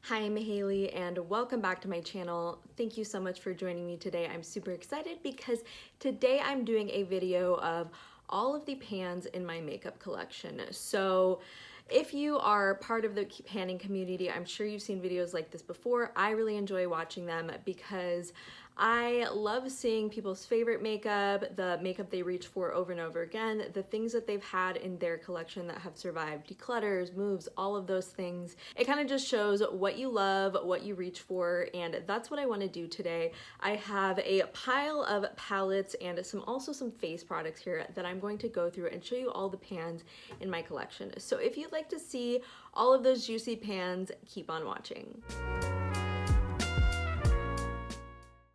Hi, I'm Haley and welcome back to my channel. Thank you so much for joining me today. I'm super excited because today I'm doing a video of all of the pans in my makeup collection. So if you are part of the panning community, I'm sure you've seen videos like this before. I really enjoy watching them because I love seeing people's favorite makeup, the makeup they reach for over and over again, the things that they've had in their collection that have survived declutters, moves, all of those things. It kind of just shows what you love, what you reach for, and that's what I want to do today. I have a pile of palettes and also some face products here that I'm going to go through and show you all the pans in my collection. So if you'd like to see all of those juicy pans, keep on watching.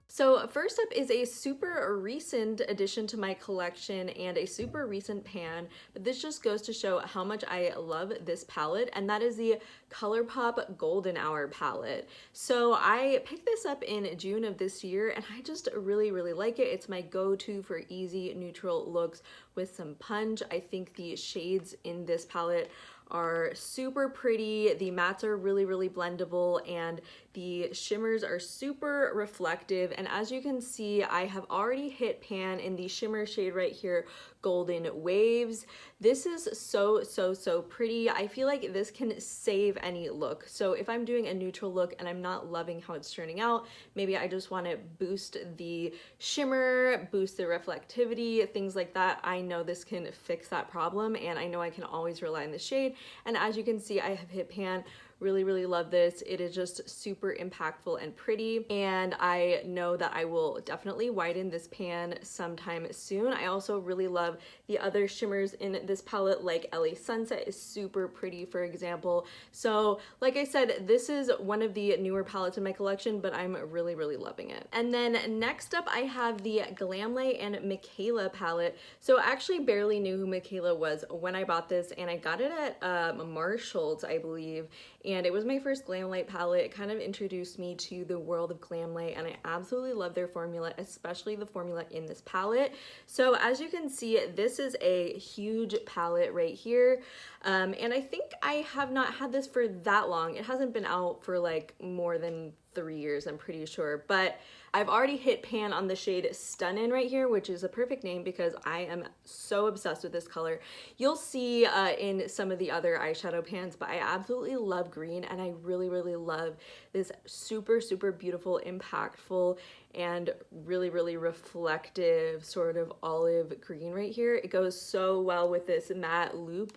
So first up is a super recent addition to my collection and a super recent pan, but this just goes to show how much I love this palette, and that is the ColourPop Golden Hour palette. So I picked this up in June of this year and I just really like it. It's my go-to for easy neutral looks with some punch. I think the shades in this palette are super pretty. The mattes are really blendable and the shimmers are super reflective. And as you can see, I have already hit pan in the shimmer shade right here, Golden Waves. This is so pretty. I feel like this can save any look. So if I'm doing a neutral look and I'm not loving how it's turning out, maybe I just want to boost the shimmer, boost the reflectivity, things like that. I know this can fix that problem and I know I can always rely on the shade. And as you can see, I have hit pan. Really love this. It is just super impactful and pretty, and I know that I will definitely widen this pan sometime soon. I also really love the other shimmers in this palette, like LA Sunset is super pretty, for example. So like I said, this is one of the newer palettes in my collection, but I'm really loving it. And then next up I have the Glamlite and Mikayla palette. So I actually barely knew who Mikayla was when I bought this, and I got it at Marshall's, I believe, and it was my first Glamlite palette. It kind of introduced me to the world of Glamlite, and I absolutely love their formula, especially the formula in this palette. So as you can see, this is a huge palette right here, and I think I have not had this for that long. It hasn't been out for like more than 3 years, I'm pretty sure, but I've already hit pan on the shade Stunnin' right here, which is a perfect name because I am so obsessed with this color. You'll see in some of the other eyeshadow pans, but I absolutely love green, and I really love this super beautiful, impactful, and really reflective sort of olive green right here. It goes so well with this matte loop,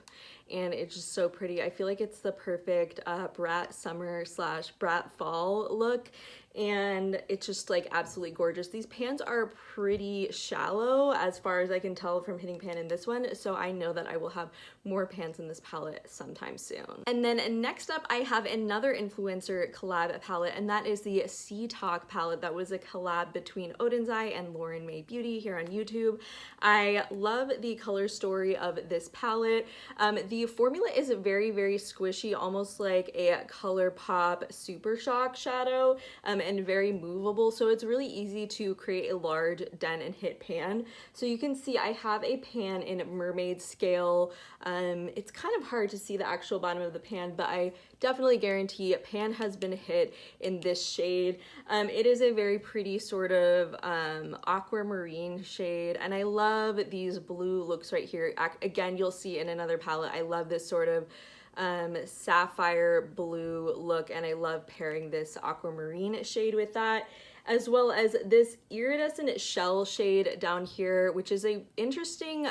and it's just so pretty. I feel like it's the perfect brat summer / brat fall look, and it's just like absolutely gorgeous. These pans are pretty shallow as far as I can tell from hitting pan in this one, so I know that I will have more pans in this palette sometime soon. And then next up I have another influencer collab palette, and that is the Sea Talk palette. That was a collab between Oden's Eye and Lauren May Beauty here on YouTube. I love the color story of this palette. The formula is very squishy, almost like a ColourPop Super Shock shadow, and very movable, so it's really easy to create a large dent and hit pan. So you can see I have a pan in mermaid scale. It's kind of hard to see the actual bottom of the pan, but I definitely guarantee a pan has been hit in this shade. It is a very pretty sort of aquamarine shade, and I love these blue looks right here. Again, you'll see in another palette, I love this sort of sapphire blue look, and I love pairing this aquamarine shade with that, as well as this iridescent shell shade down here, which is a interesting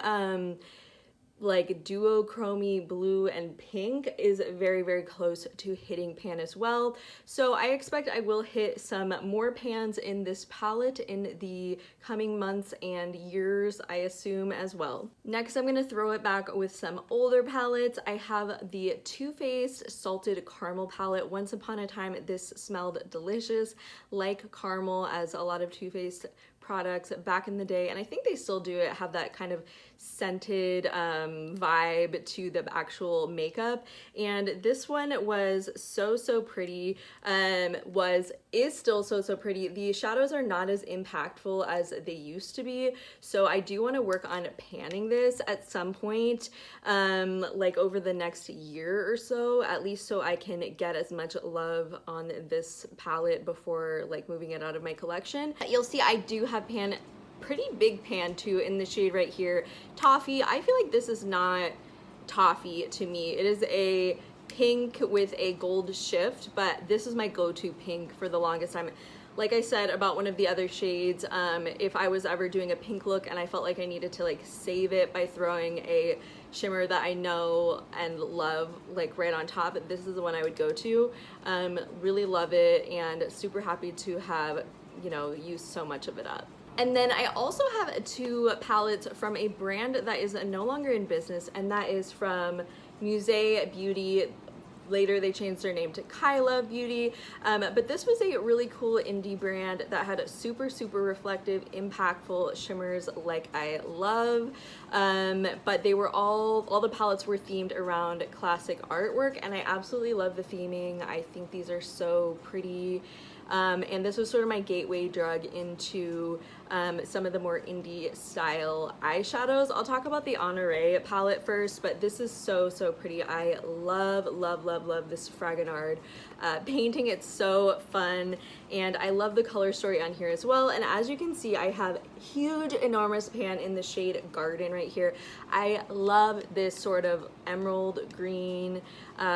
like duochromy blue and pink, is very close to hitting pan as well. So I expect I will hit some more pans in this palette in the coming months and years, I assume, as well. Next, I'm gonna throw it back with some older palettes. I have the Too Faced Salted Caramel palette. Once upon a time, this smelled delicious like caramel, as a lot of Too Faced products back in the day, and I think they still do it, have that kind of scented vibe to the actual makeup. And this one was so pretty, is still so pretty. The shadows are not as impactful as they used to be, so I do want to work on panning this at some point, like over the next year or so, at least, so I can get as much love on this palette before like moving it out of my collection. You'll see I do have pan, pretty big pan too, in the shade right here, Toffee. I feel like this is not toffee to me. It is a pink with a gold shift, but this is my go-to pink for the longest time. Like I said about one of the other shades, if I was ever doing a pink look and I felt like I needed to like save it by throwing a shimmer that I know and love like right on top, this is the one I would go to. Really love it, and super happy to have, you know, used so much of it up. And then I also have two palettes from a brand that is no longer in business, and that is from Musée Beauty. Later they changed their name to Kailav Beauty, but this was a really cool indie brand that had super reflective, impactful shimmers like I love, but they were all the palettes were themed around classic artwork, and I absolutely love the theming. I think these are so pretty. And this was sort of my gateway drug into some of the more indie style eyeshadows. I'll talk about the Honoré palette first, but this is so pretty. I love this Fragonard painting. It's so fun, and I love the color story on here as well. And as you can see, I have huge enormous pan in the shade Garden right here. I love this sort of emerald green,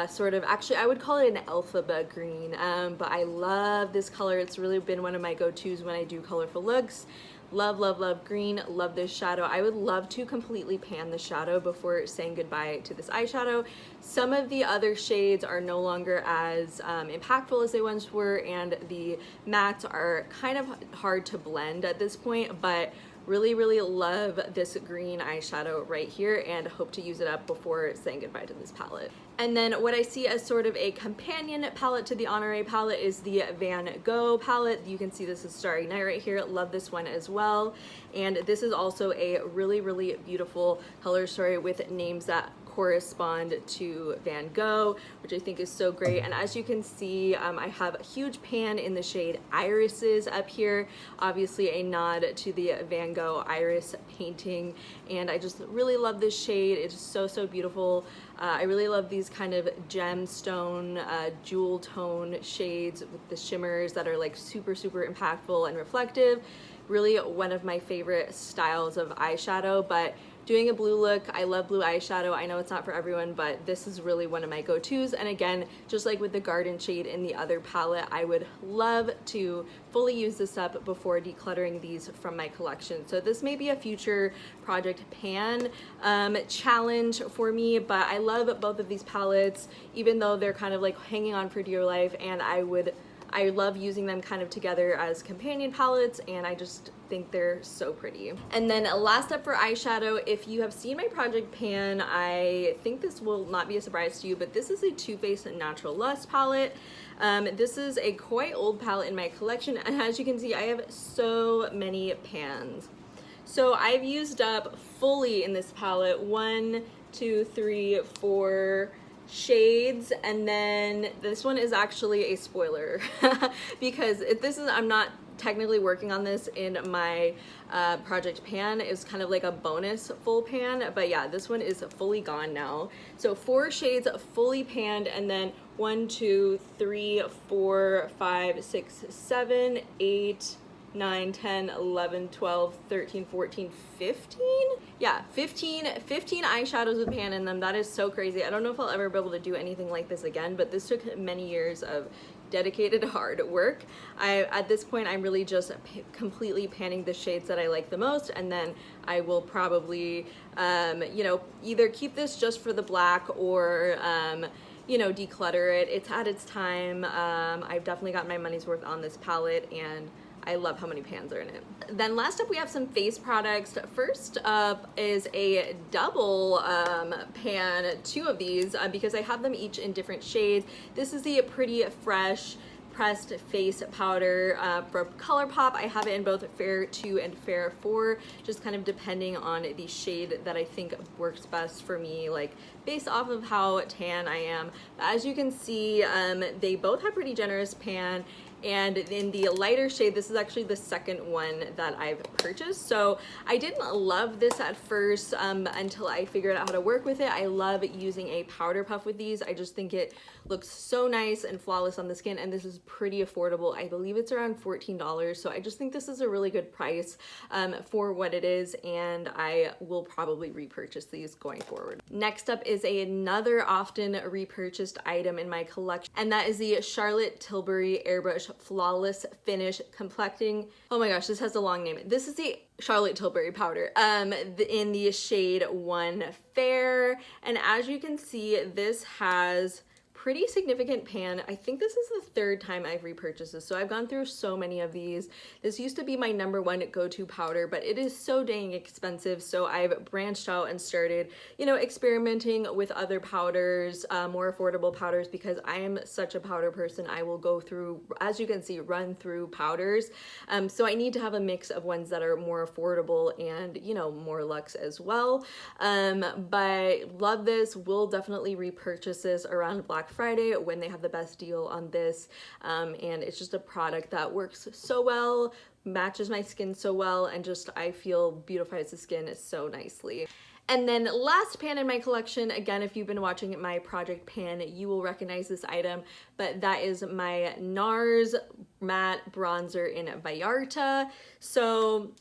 sort of, actually I would call it an alphaba green, but I love this color. It's really been one of my go-tos when I do colorful looks. Love green, love this shadow. I would love to completely pan the shadow before saying goodbye to this eyeshadow. Some of the other shades are no longer as impactful as they once were, and the mattes are kind of hard to blend at this point, but really love this green eyeshadow right here, and hope to use it up before saying goodbye to this palette. And then what I see as sort of a companion palette to the Honoré palette is the Van Gogh palette. You can see this is Starry Night right here. Love this one as well. And this is also a really beautiful color story with names that correspond to Van Gogh, which I think is so great. And as you can see, I have a huge pan in the shade Irises up here, obviously a nod to the Van Gogh iris painting, and I just really love this shade. It's so beautiful. I really love these kind of gemstone, jewel tone shades with the shimmers that are like super impactful and reflective. Really one of my favorite styles of eyeshadow, but doing a blue look, I love blue eyeshadow. I know it's not for everyone, but this is really one of my go-tos. And again, just like with the Garden shade in the other palette, I would love to fully use this up before decluttering these from my collection. So this may be a future project pan challenge for me, but I love both of these palettes, even though they're kind of like hanging on for dear life, and I love using them kind of together as companion palettes, and I just think they're so pretty. And then last up for eyeshadow, if you have seen my project pan, I think this will not be a surprise to you, but this is a Too Faced Natural Lust palette. This is a quite old palette in my collection, and as you can see, I have so many pans. So I've used up fully in this palette 1, 2, 3, 4 shades, and then this one is actually a spoiler because I'm not technically working on this in my project pan. It's kind of like a bonus full pan, but yeah, this one is fully gone now. So 4 shades fully panned, and then 1, 2, 3, 4, 5, 6, 7, 8, 9, 10, 11, 12, 13, 14, 15? Yeah, 15 eyeshadows with pan in them. That is so crazy. I don't know if I'll ever be able to do anything like this again, but this took many years of dedicated hard work. At this point, I'm really just completely panning the shades that I like the most, and then I will probably, you know, either keep this just for the black or, you know, declutter it. It's had its time. I've definitely got my money's worth on this palette, and I love how many pans are in it. Then last up we have some face products. First up is a double pan, 2 of these, because I have them each in different shades. This is the Pretty Fresh pressed face powder from ColourPop. I have it in both Fair 2 and Fair 4, just kind of depending on the shade that I think works best for me, like based off of how tan I am. As you can see, they both have pretty generous pan. And in the lighter shade, this is actually the second one that I've purchased. So I didn't love this at first until I figured out how to work with it. I love using a powder puff with these. I just think it looks so nice and flawless on the skin, and this is pretty affordable. I believe it's around $14. So I just think this is a really good price for what it is, and I will probably repurchase these going forward. Next up is another often repurchased item in my collection, and that is the Charlotte Tilbury Airbrush Flawless Finish Complecting. Oh my gosh, this has a long name. This is the Charlotte Tilbury powder in the shade 1 Fair, and as you can see, this has pretty significant pan. I think this is the third time I've repurchased this, so I've gone through so many of these. This used to be my #1 go-to powder, but it is so dang expensive, so I've branched out and started, you know, experimenting with other powders, more affordable powders, because I am such a powder person. I will go through, as you can see, run through powders. So I need to have a mix of ones that are more affordable and, you know, more luxe as well. But love this. Will definitely repurchase this around Black Friday when they have the best deal on this, and it's just a product that works so well, matches my skin so well, and just I feel beautifies the skin so nicely. And then last pan in my collection, again, if you've been watching my project pan, you will recognize this item, but that is my Nars matte bronzer in Vallarta. So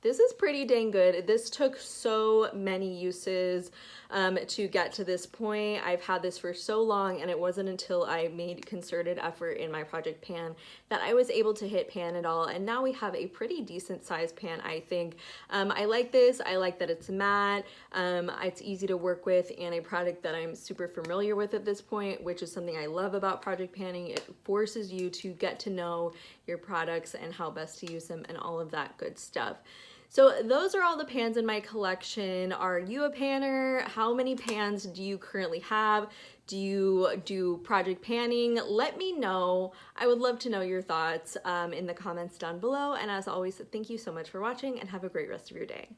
this is pretty dang good. This took so many uses to get to this point. I've had this for so long, and it wasn't until I made concerted effort in my project pan that I was able to hit pan at all, and now we have a pretty decent sized pan, I think. I like this. I like that it's matte. It's easy to work with, and a product that I'm super familiar with at this point, which is something I love about project panning. It forces you to get to know your products and how best to use them and all of that good stuff. So those are all the pans in my collection. Are you a panner? How many pans do you currently have? Do you do project panning? Let me know. I would love to know your thoughts in the comments down below. And as always, thank you so much for watching, and have a great rest of your day.